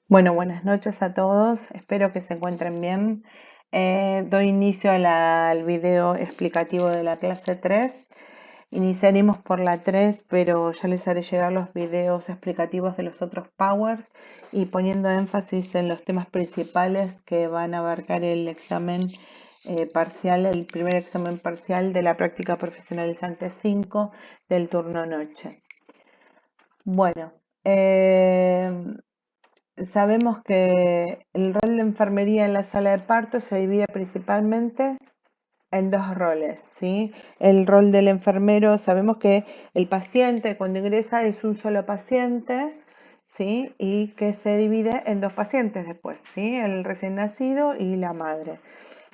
Bueno, buenas noches a todos, espero que se encuentren bien. Doy inicio al video explicativo de la clase 3. Iniciaremos por la 3, pero ya les haré llegar los videos explicativos de los otros powers y poniendo énfasis en los temas principales que van a abarcar el examen parcial, el primer examen parcial de la práctica profesionalizante 5 del turno noche. Bueno, sabemos que el rol de enfermería en la sala de parto se divide principalmente en dos roles, ¿sí? El rol del enfermero, sabemos que el paciente cuando ingresa es un solo paciente, ¿sí? Y que se divide en dos pacientes después, ¿sí? El recién nacido y la madre.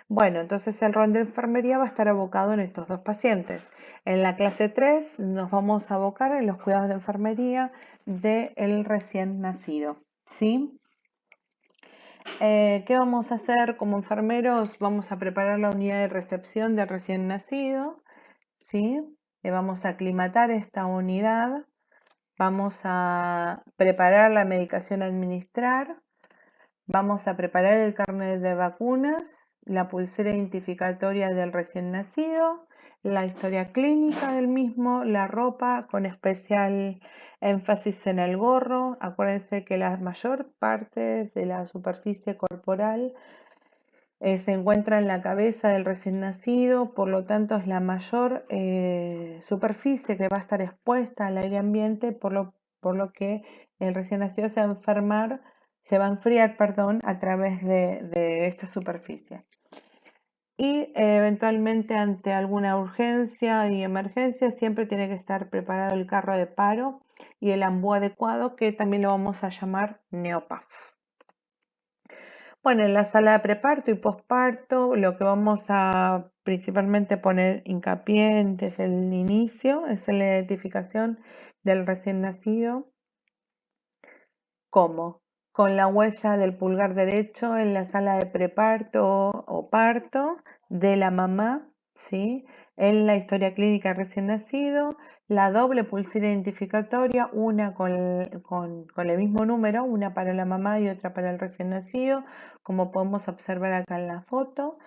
Bueno, entonces el rol de enfermería va a estar abocado en estos dos pacientes. En la clase 3 nos vamos a abocar en los cuidados de enfermería del recién nacido, ¿sí? ¿Qué vamos a hacer como enfermeros? Vamos a preparar la unidad de recepción del recién nacido, ¿sí? Vamos a aclimatar esta unidad, vamos a preparar la medicación a administrar, vamos a preparar el carnet de vacunas, la pulsera identificatoria del recién nacido, la historia clínica del mismo, la ropa con especial énfasis en el gorro. Acuérdense que la mayor parte de la superficie corporal se encuentra en la cabeza del recién nacido, por lo tanto es la mayor superficie que va a estar expuesta al aire ambiente, por lo que el recién nacido se va a enfriar, perdón, a través de esta superficie. Y eventualmente ante alguna urgencia y emergencia siempre tiene que estar preparado el carro de paro y el ambú adecuado, que también lo vamos a llamar neopaf. Bueno, en la sala de preparto y posparto, lo que vamos a principalmente poner hincapié desde el inicio es en la identificación del recién nacido. ¿Cómo? Con la huella del pulgar derecho en la sala de preparto o parto de la mamá, ¿sí? En la historia clínica del recién nacido, la doble pulsera identificatoria, una con el mismo número, una para la mamá y otra para el recién nacido, como podemos observar acá en la foto.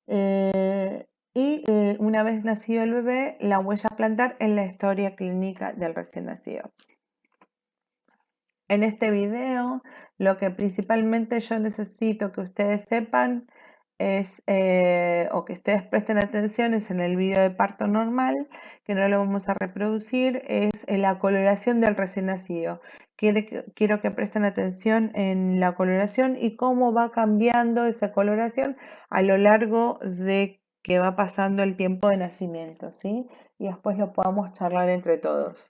Una vez nacido el bebé, la huella plantar en la historia clínica del recién nacido. En este video, lo que principalmente yo necesito que ustedes sepan es, o que ustedes presten atención, es en el video de parto normal, que no lo vamos a reproducir, es en la coloración del recién nacido. Quiero que presten atención en la coloración y cómo va cambiando esa coloración a lo largo de que va pasando el tiempo de nacimiento, ¿sí? Y después lo podamos charlar entre todos.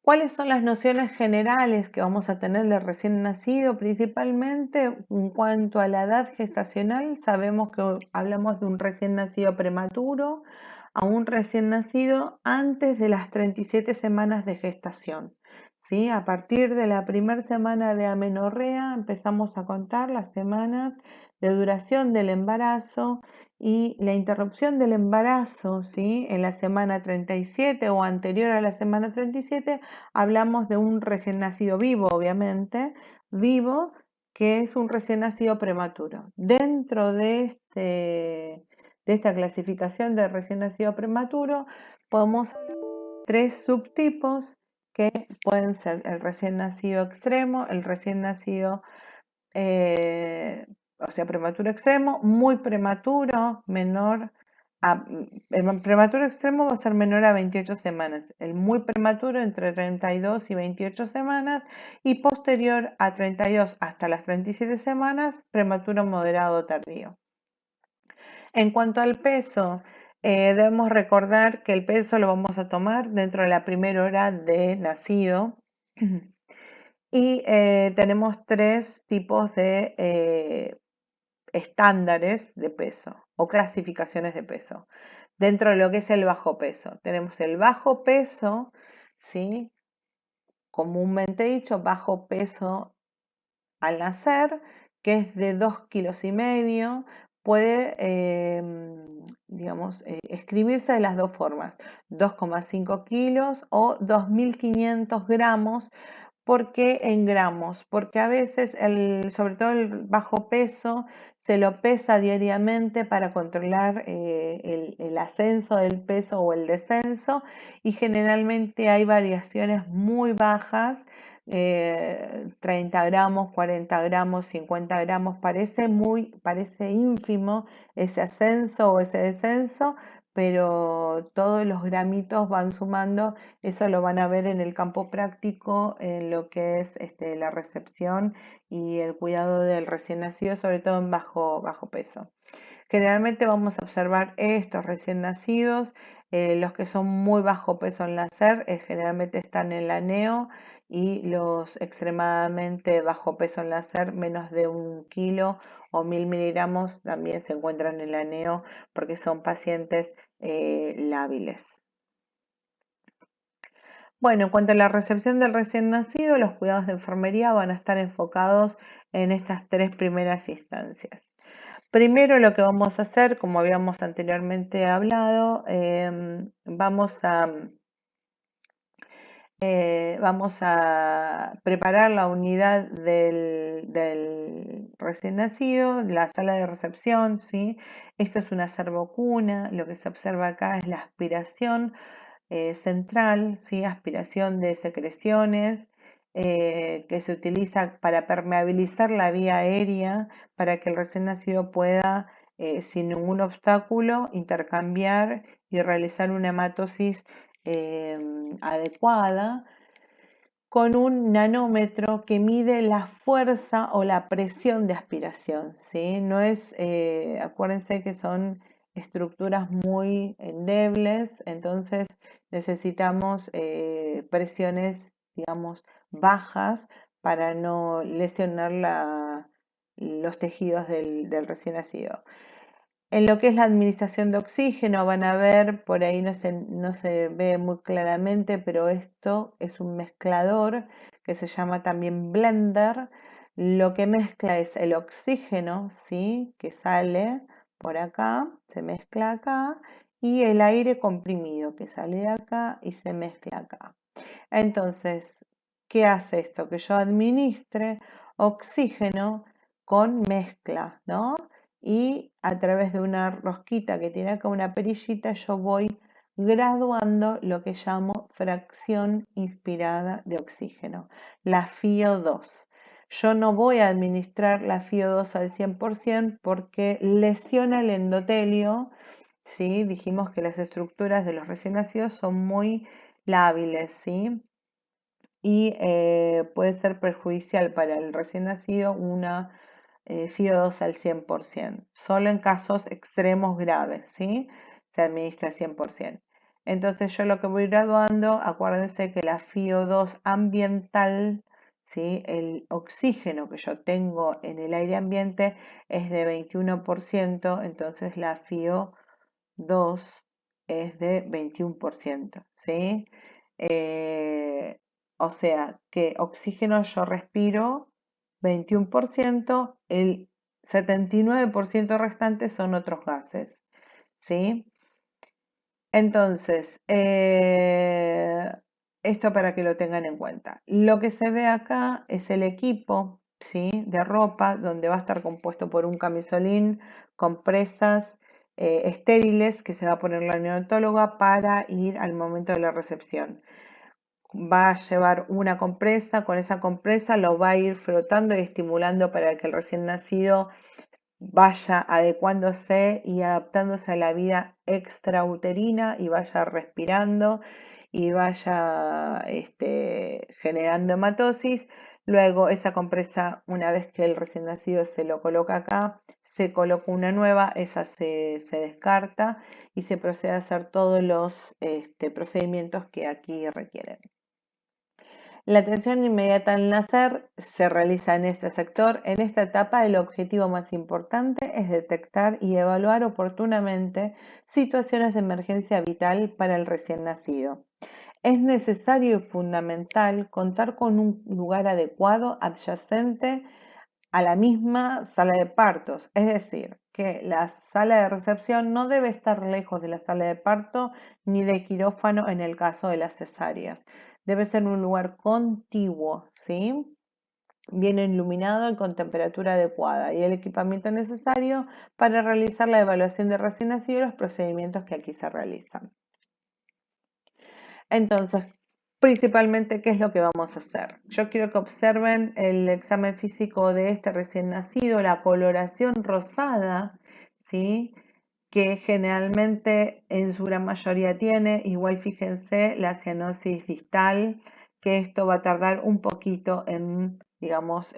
¿Cuáles son las nociones generales que vamos a tener de recién nacido? Principalmente en cuanto a la edad gestacional, sabemos que hablamos de un recién nacido prematuro a un recién nacido antes de las 37 semanas de gestación. ¿Sí? A partir de la primera semana de amenorrea empezamos a contar las semanas de duración del embarazo y la interrupción del embarazo, ¿sí? En la semana 37 o anterior a la semana 37, hablamos de un recién nacido vivo, obviamente, vivo, que es un recién nacido prematuro. Dentro de esta clasificación de recién nacido prematuro, podemos hablar de tres subtipos que pueden ser el recién nacido extremo, el recién nacido o sea, prematuro extremo, muy prematuro, menor el prematuro extremo va a ser menor a 28 semanas, el muy prematuro entre 32 y 28 semanas y posterior a 32 hasta las 37 semanas, prematuro moderado o tardío. En cuanto al peso, debemos recordar que el peso lo vamos a tomar dentro de la primera hora de nacido. Y tenemos tres tipos de estándares de peso o clasificaciones de peso. Dentro de lo que es el bajo peso, tenemos el bajo peso, ¿sí? Comúnmente dicho, bajo peso al nacer, que es de 2,5 kilos. Puede, digamos, escribirse de las dos formas, 2,5 kilos o 2.500 gramos ¿Por qué en gramos? Porque a veces, sobre todo el bajo peso, se lo pesa diariamente para controlar el ascenso del peso o el descenso, y generalmente hay variaciones muy bajas, 30 gramos, 40 gramos, 50 gramos, parece ínfimo ese ascenso o ese descenso, pero todos los gramitos van sumando. Eso lo van a ver en el campo práctico, en lo que es la recepción y el cuidado del recién nacido, sobre todo en bajo peso. Generalmente vamos a observar estos recién nacidos, los que son muy bajo peso al nacer, generalmente están en la neo, y los extremadamente bajo peso al nacer, menos de 1 kilo o 1000 miligramos, también se encuentran en la neo porque son pacientes lábiles. Bueno, en cuanto a la recepción del recién nacido, los cuidados de enfermería van a estar enfocados en estas 3 primeras instancias. Primero, lo que vamos a hacer, como habíamos anteriormente hablado, vamos a preparar la unidad del recién nacido, la sala de recepción, ¿sí? Esto es una servocuna. Lo que se observa acá es la aspiración central, ¿sí? Aspiración de secreciones, que se utiliza para permeabilizar la vía aérea, para que el recién nacido pueda, sin ningún obstáculo, intercambiar y realizar una hematosis adecuada, con un nanómetro que mide la fuerza o la presión de aspiración, ¿sí? No es, acuérdense que son estructuras muy endebles, entonces necesitamos presiones, digamos, bajas para no lesionar los tejidos del recién nacido. En lo que es la administración de oxígeno, van a ver, por ahí no se ve muy claramente, pero esto es un mezclador que se llama también blender. Lo que mezcla es el oxígeno, ¿sí? Que sale por acá, se mezcla acá, y el aire comprimido que sale de acá y se mezcla acá. Entonces, ¿qué hace esto? Que yo administre oxígeno con mezcla, ¿no? Y a través de una rosquita que tiene acá una perillita, yo voy graduando lo que llamo fracción inspirada de oxígeno, la FiO2. Yo no voy a administrar la FiO2 al 100% porque lesiona el endotelio, ¿sí? Dijimos que las estructuras de los recién nacidos son muy lábiles, ¿sí? Y puede ser perjudicial para el recién nacido una FiO2 al 100%. Solo en casos extremos graves, ¿sí? Se administra 100%. Entonces yo lo que voy graduando, acuérdense que la FiO2 ambiental, ¿sí? El oxígeno que yo tengo en el aire ambiente es de 21%, entonces la FiO2 es de 21%, ¿sí? Eh, o sea que oxígeno yo respiro 21%, el 79% restante son otros gases, ¿sí? Entonces, esto para que lo tengan en cuenta. Lo que se ve acá es el equipo, ¿sí? De ropa, donde va a estar compuesto por un camisolín, compresas estériles que se va a poner la neonatóloga para ir al momento de la recepción. Va a llevar una compresa, con esa compresa lo va a ir frotando y estimulando para que el recién nacido vaya adecuándose y adaptándose a la vida extrauterina y vaya respirando y vaya generando hematosis. Luego esa compresa, una vez que el recién nacido se lo coloca acá, se coloca una nueva, esa se descarta y se procede a hacer todos los procedimientos que aquí requieren. La atención inmediata al nacer se realiza en este sector. En esta etapa, el objetivo más importante es detectar y evaluar oportunamente situaciones de emergencia vital para el recién nacido. Es necesario y fundamental contar con un lugar adecuado adyacente a la misma sala de partos, es decir, que la sala de recepción no debe estar lejos de la sala de parto ni de quirófano en el caso de las cesáreas. Debe ser un lugar contiguo, ¿sí? Bien iluminado y con temperatura adecuada y el equipamiento necesario para realizar la evaluación de recién nacido y los procedimientos que aquí se realizan. Entonces, principalmente, ¿qué es lo que vamos a hacer? Yo quiero que observen el examen físico de este recién nacido, la coloración rosada, ¿sí? Que generalmente en su gran mayoría tiene. Igual fíjense la cianosis distal, que esto va a tardar un poquito en, digamos,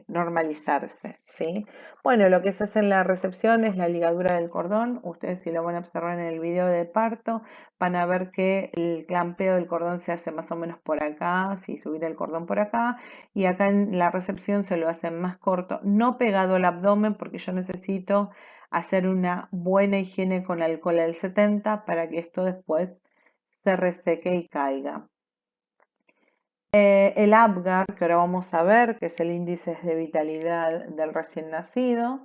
normalizarse, ¿sí? Bueno, lo que se hace en la recepción es la ligadura del cordón. Ustedes, si lo van a observar en el video de parto, van a ver que el clampeo del cordón se hace más o menos por acá, si subir el cordón por acá, y acá en la recepción se lo hacen más corto, no pegado al abdomen, porque yo necesito hacer una buena higiene con alcohol al 70 para que esto después se reseque y caiga. El APGAR, que ahora vamos a ver, que es el índice de vitalidad del recién nacido.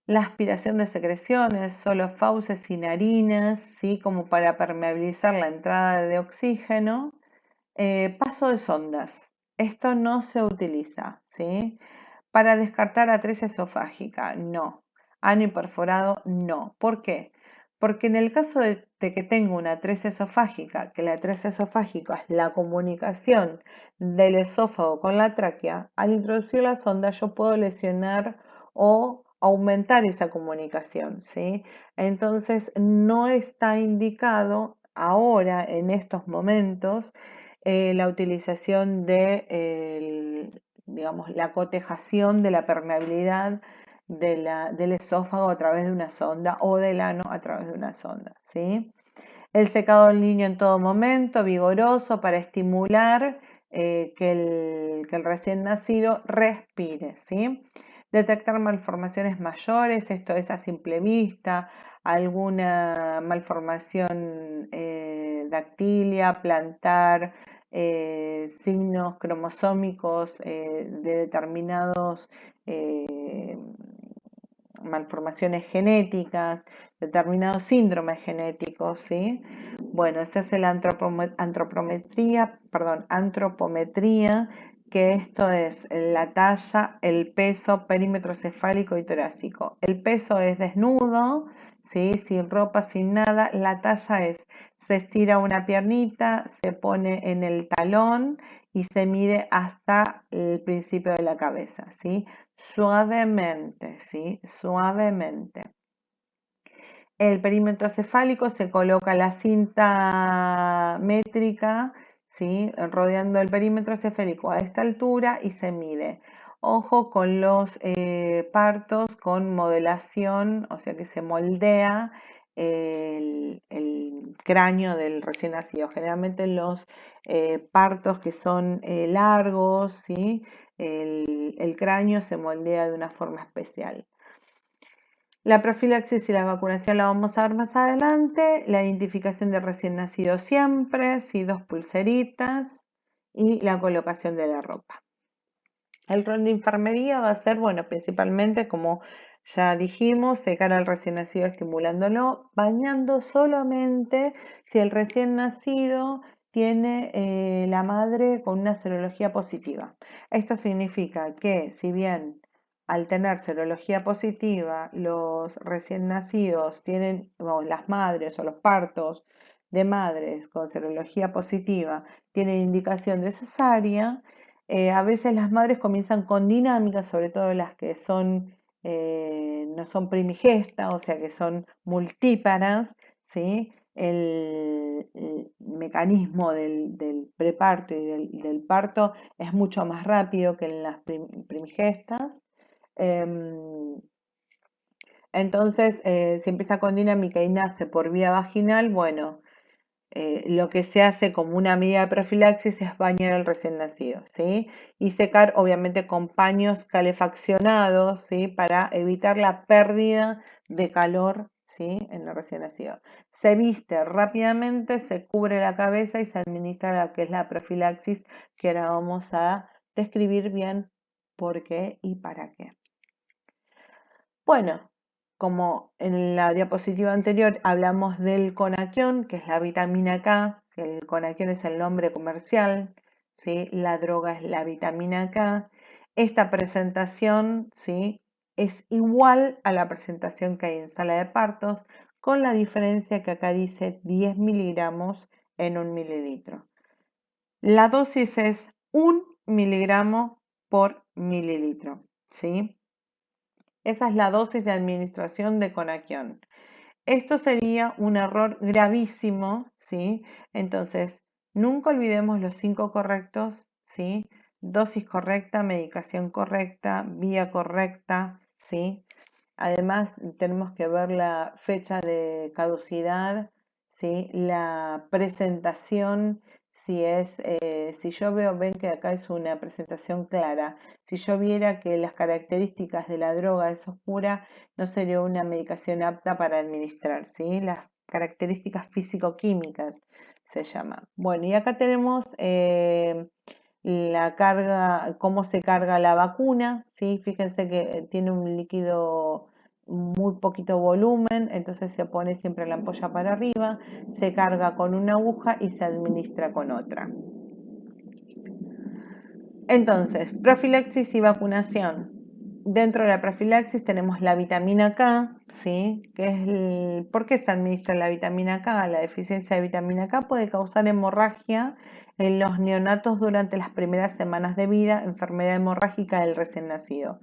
La aspiración de secreciones, solo fauces y narinas, ¿sí? Como para permeabilizar la entrada de oxígeno. Paso de sondas. Esto no se utiliza, ¿sí? Para descartar atresia esofágica, no. Ano perforado, no. ¿Por qué? Porque en el caso de que tenga una atresia esofágica, que la atresia esofágica es la comunicación del esófago con la tráquea, al introducir la sonda yo puedo lesionar o aumentar esa comunicación, ¿sí? Entonces no está indicado ahora, en estos momentos, la utilización de digamos, la cotejación de la permeabilidad del esófago a través de una sonda o del ano a través de una sonda, ¿sí? El secado del niño en todo momento, vigoroso, para estimular que el recién nacido respire, ¿sí? Detectar malformaciones mayores, esto es a simple vista, alguna malformación dactilia, plantar, signos cromosómicos de determinados malformaciones genéticas, determinados síndromes genéticos, ¿sí? Bueno, se hace la antropometría, que esto es la talla, el peso, perímetro cefálico y torácico. El peso es desnudo, ¿sí? Sin ropa, sin nada. La talla es, se estira una piernita, se pone en el talón y se mide hasta el principio de la cabeza, ¿sí? Suavemente, ¿sí? Suavemente. El perímetro cefálico se coloca la cinta métrica, ¿sí? Rodeando el perímetro cefálico a esta altura y se mide. Ojo con los partos con modelación, o sea que se moldea el cráneo del recién nacido. Generalmente los partos que son largos, ¿sí? El cráneo se moldea de una forma especial. La profilaxis y la vacunación la vamos a ver más adelante. La identificación de recién nacido siempre, ¿sí? 2 pulseritas y la colocación de la ropa. El rol de enfermería va a ser, bueno, principalmente, como ya dijimos, secar al recién nacido estimulándolo, bañando solamente si el recién nacido tiene la madre con una serología positiva. Esto significa que si bien al tener serología positiva los recién nacidos tienen, o las madres o los partos de madres con serología positiva tienen indicación de cesárea, a veces las madres comienzan con dinámicas, sobre todo las que son, no son primigestas, o sea que son multíparas, ¿sí? El mecanismo del preparto y del parto es mucho más rápido que en las primigestas. Entonces, si empieza con dinámica y nace por vía vaginal, bueno, lo que se hace como una medida de profilaxis es bañar al recién nacido, ¿sí? Y secar obviamente con paños calefaccionados, ¿sí? Para evitar la pérdida de calor, ¿sí? En el recién nacido. Se viste rápidamente, se cubre la cabeza y se administra lo que es la profilaxis, que ahora vamos a describir bien por qué y para qué. Bueno, como en la diapositiva anterior hablamos del Conaquion, que es la vitamina K, ¿sí? El Conaquion es el nombre comercial, ¿sí? La droga es la vitamina K. Esta presentación, ¿sí? Es igual a la presentación que hay en sala de partos, con la diferencia que acá dice 10 miligramos en 1 mililitro. La dosis es 1 miligramo por mililitro, ¿sí? Esa es la dosis de administración de Conaquion. Esto sería un error gravísimo, ¿sí? Entonces, nunca olvidemos los 5 correctos, ¿sí? Dosis correcta, medicación correcta, vía correcta, ¿sí? Además, tenemos que ver la fecha de caducidad, ¿sí? La presentación, si yo ven que acá es una presentación clara, si yo viera que las características de la droga es oscura, no sería una medicación apta para administrar, ¿sí? Las características físico-químicas se llama. Bueno, y acá tenemos la carga, cómo se carga la vacuna, ¿sí? Fíjense que tiene un líquido muy poquito volumen, entonces se pone siempre la ampolla para arriba, se carga con una aguja y se administra con otra. Entonces, profilaxis y vacunación. Dentro de la profilaxis tenemos la vitamina K, ¿sí? ¿Por qué se administra la vitamina K? La deficiencia de vitamina K puede causar hemorragia en los neonatos durante las primeras semanas de vida, enfermedad hemorrágica del recién nacido.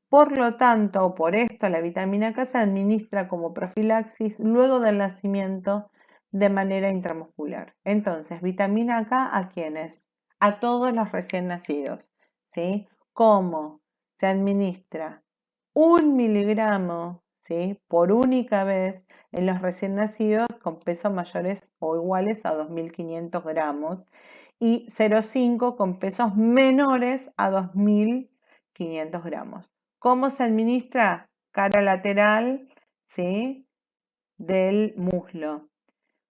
Por lo tanto, por esto, la vitamina K se administra como profilaxis luego del nacimiento de manera intramuscular. Entonces, vitamina K, ¿a quiénes? A todos los recién nacidos, ¿sí? ¿Cómo? Se administra 1 miligramo, ¿sí? Por única vez en los recién nacidos con pesos mayores o iguales a 2.500 gramos y 0,5 con pesos menores a 2.500 gramos. ¿Cómo se administra? Cara lateral, ¿sí? Del muslo.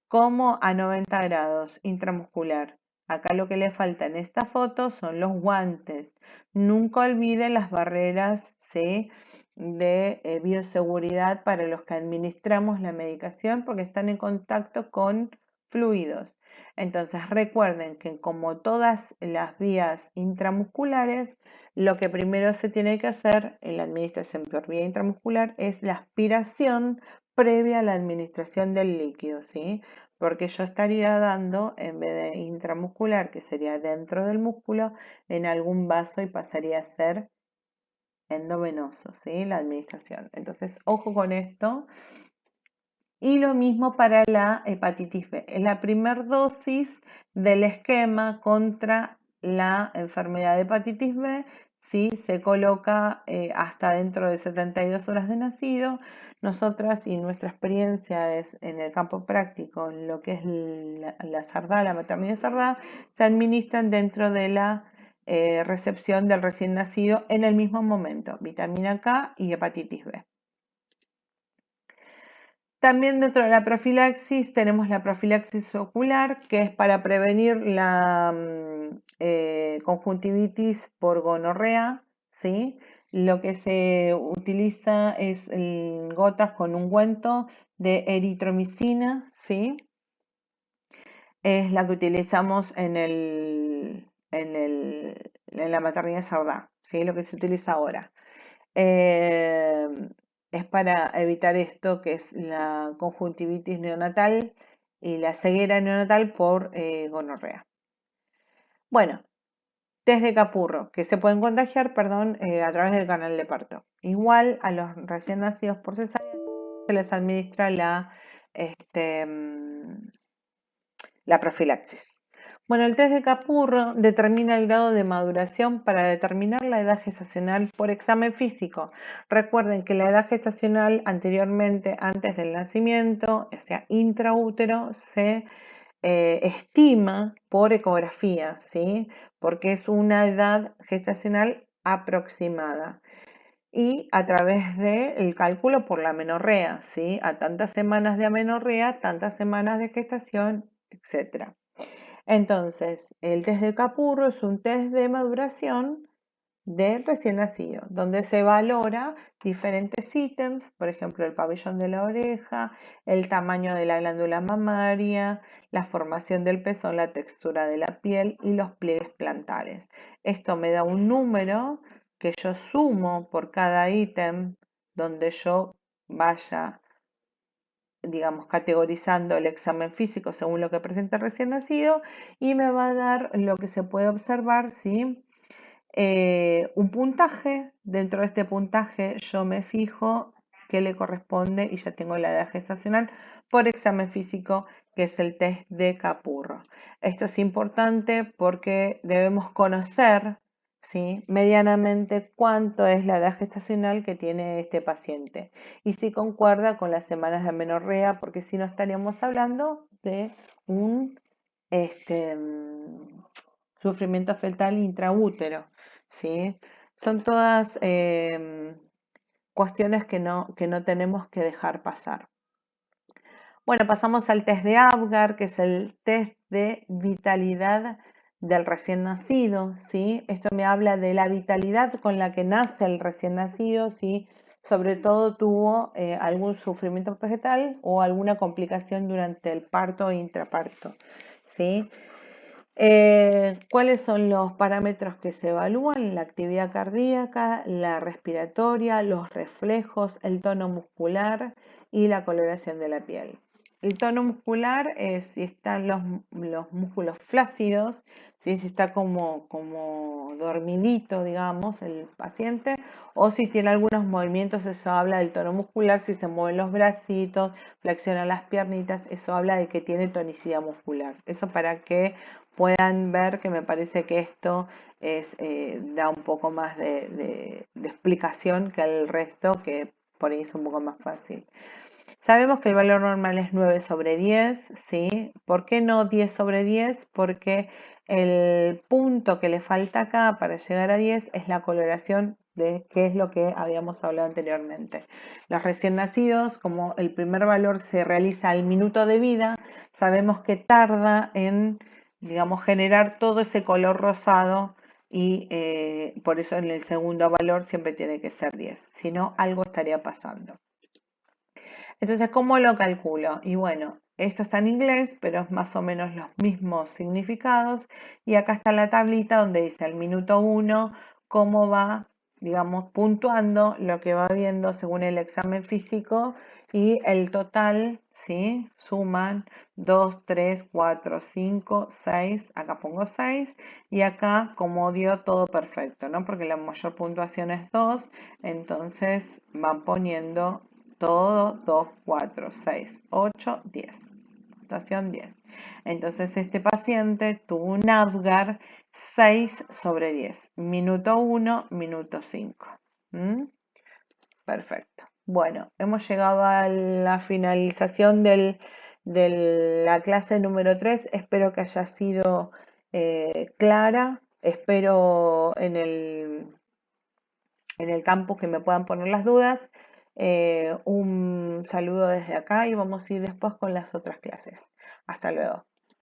¿Cómo? A 90 grados, intramuscular. Acá lo que le falta en esta foto son los guantes. Nunca olviden las barreras, ¿sí? de bioseguridad para los que administramos la medicación porque están en contacto con fluidos. Entonces recuerden que como todas las vías intramusculares, lo que primero se tiene que hacer en la administración por vía intramuscular es la aspiración previa a la administración del líquido, ¿sí? Porque yo estaría dando, en vez de intramuscular, que sería dentro del músculo, en algún vaso y pasaría a ser endovenoso, ¿sí? La administración. Entonces, ojo con esto. Y lo mismo para la hepatitis B. Es la primera dosis del esquema contra la enfermedad de hepatitis B, ¿sí? Se coloca hasta dentro de 72 horas de nacido. Nosotras y nuestra experiencia es en el campo práctico, en lo que es la SARDA, la maternidad SARDA, se administran dentro de la recepción del recién nacido en el mismo momento, vitamina K y hepatitis B. También dentro de la profilaxis tenemos la profilaxis ocular, que es para prevenir la conjuntivitis por gonorrea, ¿sí? Lo que se utiliza es gotas con ungüento de eritromicina, ¿sí? Es la que utilizamos en la maternidad SARDA, ¿sí? Lo que se utiliza ahora. Es para evitar esto que es la conjuntivitis neonatal y la ceguera neonatal por gonorrea. Bueno, test de Capurro, que se pueden contagiar, a través del canal de parto. Igual a los recién nacidos por cesárea se les administra la profilaxis. Bueno, el test de Capurro determina el grado de maduración para determinar la edad gestacional por examen físico. Recuerden que la edad gestacional anteriormente, antes del nacimiento, o sea, intraútero, se estima por ecografía, ¿sí? Porque es una edad gestacional aproximada. Y a través del cálculo por la amenorrea, ¿sí? A tantas semanas de amenorrea, tantas semanas de gestación, etc. Entonces, el test de Capurro es un test de maduración del recién nacido, donde se valora diferentes ítems, por ejemplo, el pabellón de la oreja, el tamaño de la glándula mamaria, la formación del pezón, la textura de la piel y los pliegues plantares. Esto me da un número que yo sumo por cada ítem donde yo vaya, digamos, categorizando el examen físico según lo que presenta el recién nacido y me va a dar lo que se puede observar, ¿sí? Un puntaje. Dentro de este puntaje yo me fijo qué le corresponde y ya tengo la edad gestacional por examen físico, que es el test de Capurro. Esto es importante porque debemos conocer, ¿sí?, medianamente cuánto es la edad gestacional que tiene este paciente y si concuerda con las semanas de amenorrea, porque si no estaríamos hablando de un sufrimiento fetal intraútero, ¿sí? Son todas cuestiones que no tenemos que dejar pasar. Bueno, pasamos al test de Apgar, que es el test de vitalidad del recién nacido, ¿sí? Esto me habla de la vitalidad con la que nace el recién nacido, ¿sí? Sobre todo tuvo algún sufrimiento vegetal o alguna complicación durante el parto e intraparto, ¿sí? ¿Cuáles son los parámetros que se evalúan? La actividad cardíaca, la respiratoria, los reflejos, el tono muscular y la coloración de la piel. El tono muscular es si están los músculos flácidos, si está como dormidito, digamos, el paciente, o si tiene algunos movimientos, eso habla del tono muscular, si se mueven los bracitos, flexiona las piernitas, eso habla de que tiene tonicidad muscular. Eso para que puedan ver que me parece que esto da un poco más de explicación que el resto, que por ahí es un poco más fácil. Sabemos que el valor normal es 9 sobre 10, ¿sí? ¿Por qué no 10 sobre 10? Porque el punto que le falta acá para llegar a 10 es la coloración, de qué es lo que habíamos hablado anteriormente. Los recién nacidos, como el primer valor se realiza al minuto de vida, sabemos que tarda en, digamos, generar todo ese color rosado y por eso en el segundo valor siempre tiene que ser 10, si no algo estaría pasando. Entonces, ¿cómo lo calculo? Y bueno, esto está en inglés, pero es más o menos los mismos significados. Y acá está la tablita donde dice al minuto 1 cómo va, digamos, puntuando lo que va viendo según el examen físico y el total, ¿sí? Suman 2, 3, 4, 5, 6, acá pongo 6 y acá como dio todo perfecto, ¿no? Porque la mayor puntuación es 2, entonces van poniendo todo 2, 4, 6, 8, 10. Situación 10. Entonces este paciente tuvo un Apgar 6 sobre 10. Minuto 1, minuto 5. Perfecto. Bueno, hemos llegado a la finalización de la clase número 3. Espero que haya sido clara. Espero en el campus que me puedan poner las dudas. Un saludo desde acá y vamos a ir después con las otras clases. Hasta luego.